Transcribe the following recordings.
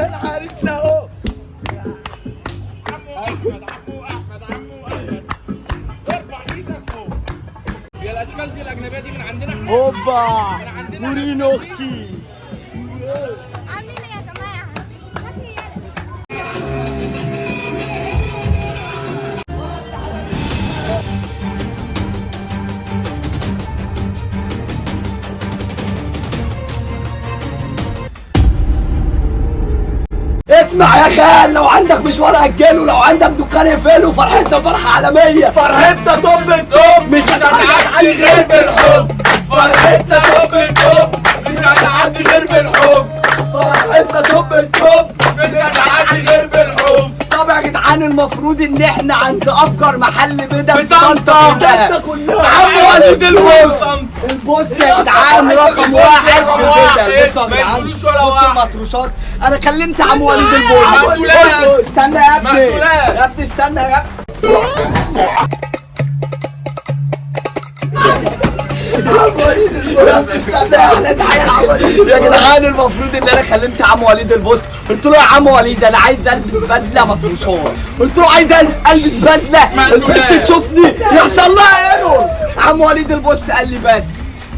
العريس اهو. عمو احمد ارفع ايدك فوق. هي الاشكال دي الاجنبيه دي من عندنا احنا. هوبا نورين اختي. عاملين ايه يا جماعه؟ اسمع يا خال، لو عندك مشوار اجله، لو عندك دكان اقفله، فرحتنا فرحه عالميه، فرحتنا طب الطب مش هتعدي غير بالحب، فرحتنا طب الطب مش هتعدي غير بالحب، فرحتنا طب الطب مش هتعدي غير بالحب. طب يا جدعان المفروض ان احنا عند افجر محل بدل في طنطا كلها، عم وليد البوس يا جدعان رقم واحد في البدل. بصوا يا جدعان، بصوا المطروشات. انا كلمت عم وليد البوس. استنى يا ابني، يا ابني استنى يا يا جدعان المفروض ان انا كلمت عم وليد البوس، قلت له يا عم وليد انا عايز البس بدله مطروشات، قلت له عايز البس بدله البنت تشوفني يحصل لها ايرور. عم وليد البوس قال لي بس،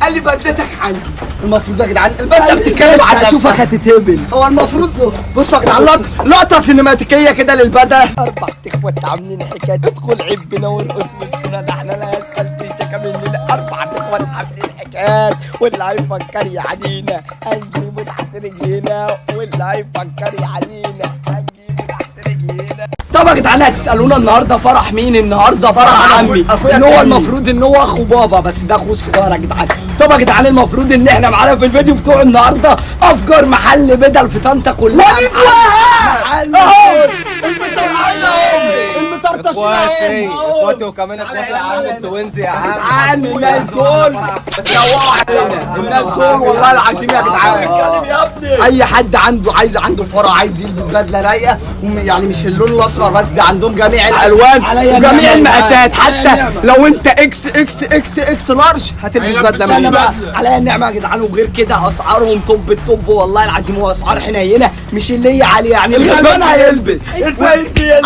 قال لي بدلتك عندي. المفروض يا جدعان البدله بتتكلم عن نفسها، اشوفك هتتهبل. هو المفروض بصوا يا جدعان لقطه سينماتيكيه كده للبدله. 4 اخوات عاملين حكايه ادخل عبنا ونقص مسكنا، ده احنا لا يسال في شكا مننا. 4 اخوات عاملين حكايات، واللي هيفكر يعدينا هنجيبه تحت رجلينا، واللي هيفكر يعدينا هنجيبه تحت رجلينا. طبعا يا جدعان هتسالونا النهارده فرح مين؟ النهارده فرح عمي، ان هو المفروض ان هو اخو بابا، بس ده اخوه الصغير يا جدعان. طبعا يا جدعان المفروض ان احنا معانا في الفيديو بتوع النهارده افجر محل بدل في طنطا كلها. وليد وهاب اهو المطرقعين اهو، المطرطشين اهو، اخواتي وكمان اخواتي يا عم التوينز يا عم. الناس دول اتروقوا علينا، الناس دول والله العظيم يا جدعان. اي حد عنده فرع عايز يلبس بدله لايقه، يعني مش اللون الاصفر بس، ده عندهم جميع الالوان وجميع المقاسات، حتى لو انت اكس اكس اكس اكس لارج هتلبس بدله مني بقى. عليا النعمه يا جدعان. وغير كده اسعارهم توب التوب والله العظيم، واسعار حنينه مش اللي هي عاليه، يعني الغلبان هيلبس،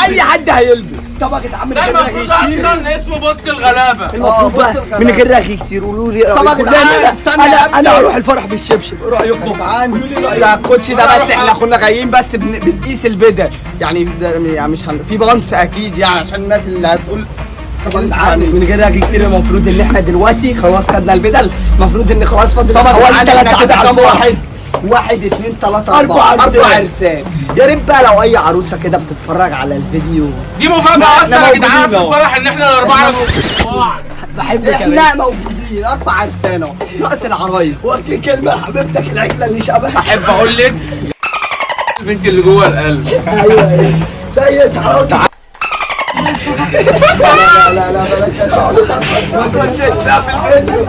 اي حد هيلبس. طبعا يا جدعان من غير رغي كتير، اصلا اسمه بص الغلابه. المفروض بقى من غير رغي كتير قولوا لي طبعا يا جدعان. استنى انا هروح الفرح بالشبشب، ايه رايكم؟ يا الكوتش ده بس احنا كنا جايين بس بنقيس البدل، يعني مش في بالانس اكيد، يعني عشان الناس اللي هتقول طبعا من غير رغي كتير. المفروض ان احنا دلوقتي خلاص خدنا البدل، المفروض ان خلاص فاضل حوالي 3 ساعات على الفرح. 1 2 3 4 عرسان. يا ريت بقى لو اي عروسه كده بتتفرج على الفيديو، دي مفاجاه اصلا يا جدعان في الفرح ان احنا الاربعه بحب احنا موجودين 4 عرسان اهو، ناقص العرايس. وفي كلمه حبيبتك العجله اللي شبهك، احب اقول لك البنت اللي جوه القلب. ايوه ايه سيد تعالى. لا بلاش ما تقولش اسمها في الفيديو.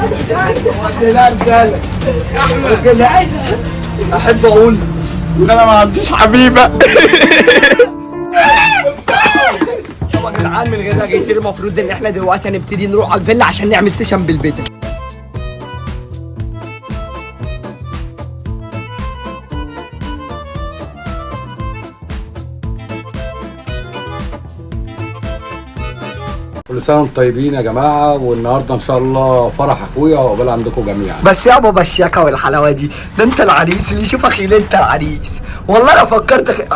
لا رسالة احمد احب اقول ان انا ما عنديش حبيبه. طبعا يا جدعان من غير رغي كتير، المفروض ان احنا دلوقتي هنبتدي نروح على الفيلا عشان نعمل سيشن بالبدل. كل سنه وانتم طيبين يا جماعه، والنهارده ان شاء الله فرح اخويا وعقبال عندكم جميعا. بس يا بابا الشياكه والحلاوه دي، ده انت العريس اللي يشوفك يقول انت العريس، والله انا فكرت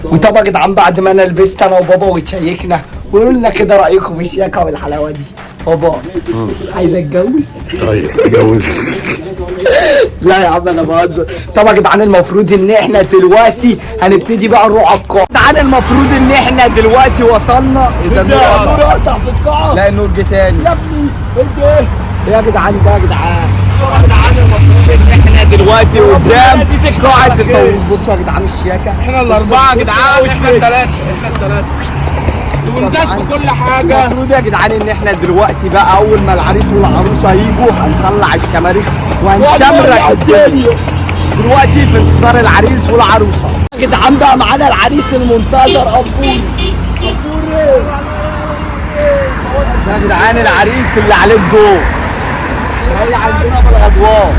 وطبعا يا جدعان بعد ما انا لبست انا وبابا وتشيكنا، قولوا لنا كده رايكم في الشياكه والحلاوه دي. بابا عايز اتجوز؟ طيب اتجوز. لا يا عم انا بهزر. طبعا يا جدعان المفروض ان احنا دلوقتي هنبتدي بقى نروح على القاعه. يا جدعان المفروض ان احنا دلوقتي وصلنا. ايه ده النور قطع في القاعه؟ لا النور جه تاني يا ابني. ايه ده يا جدعان؟ ده يا جدعان يا جدعان المفروض ان احنا دلوقتي قدام قاعه الطاووس. بصوا يا جدعان الشياكه، احنا الاربعه يا جدعان، احنا الثلاثه ونزاد في كل حاجه. المفروض يا جدعان ان احنا دلوقتي بقى اول ما العريس والعروسه هيجوا هنطلع الشماريخ وهنشمرخ الدنيا. دلوقتي في انتظار العريس والعروسه يا جدعان. بقى معانا العريس المنتظر قبوري. يا جدعان العريس اللي عليه الدور جاي عندنا بالاضواء.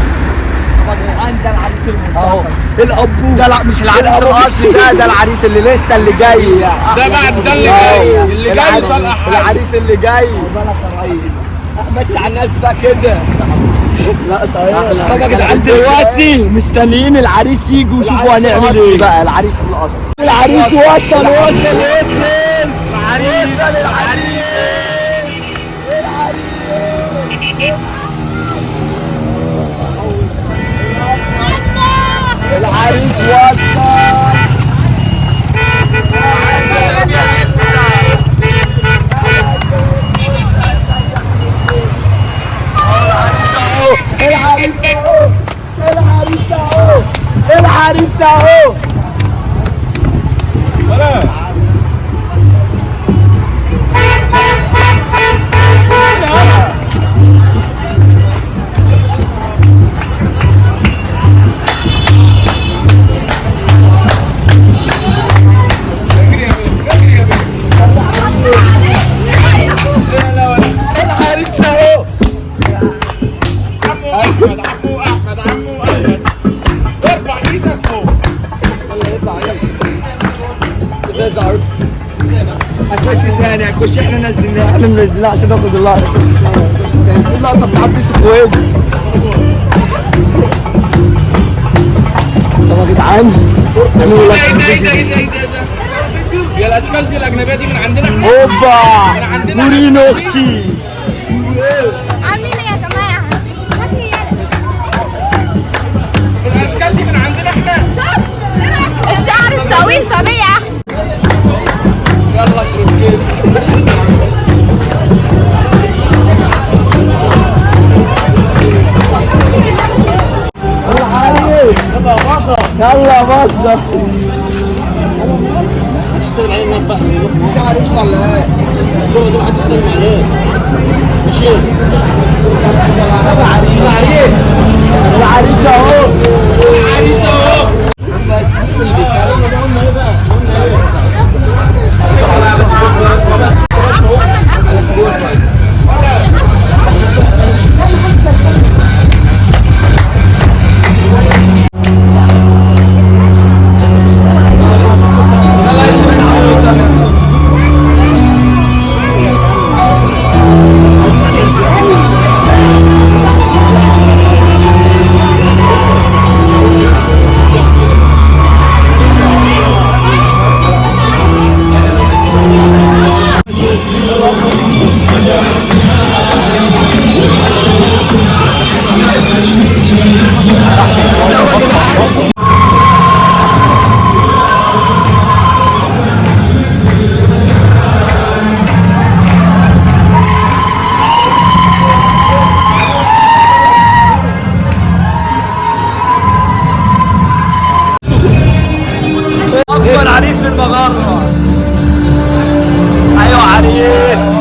جدعان ده العريس المنتصر الابو ده مش العريس الاصلي ده العريس اللي لسه اللي جاي يعني ده بعد ده اللي جاي اللي جاي طلقه حي. العريس اللي جاي بالك يا ريس بس على الناس بقى كده لا طب يا جدعان دلوقتي مستنيين العريس يجي وشوفوا هنعمل ايه بقى العريس الاصلي العريس وصل العريس وصل العريس اهو العريس اهو عمو احمد ارفع ايدك فوق. هنخش تاني هنخش احنا نزلناه عشان ناخد اللقطه نخش تاني في اللقطه بتاعت بيس كويت طب يا جدعان نعملوا لك يا الاشكال دي الاجنبيه دي من عندنا احنا. اوبا نورين اختي عاملين ايه يا جماعة؟ شكلي يلا الاشكال دي من عندنا احنا. شوف الشعر الطويل طبيعي احلى يلا اشرب كده. العريس يلا بص مش عارف ولا ايه العريس اهو العريس اهو. بس اللي بيسأل اكبر عريس في المغاره ايوه عريس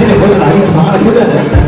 عايزين يكون العريس معانا كده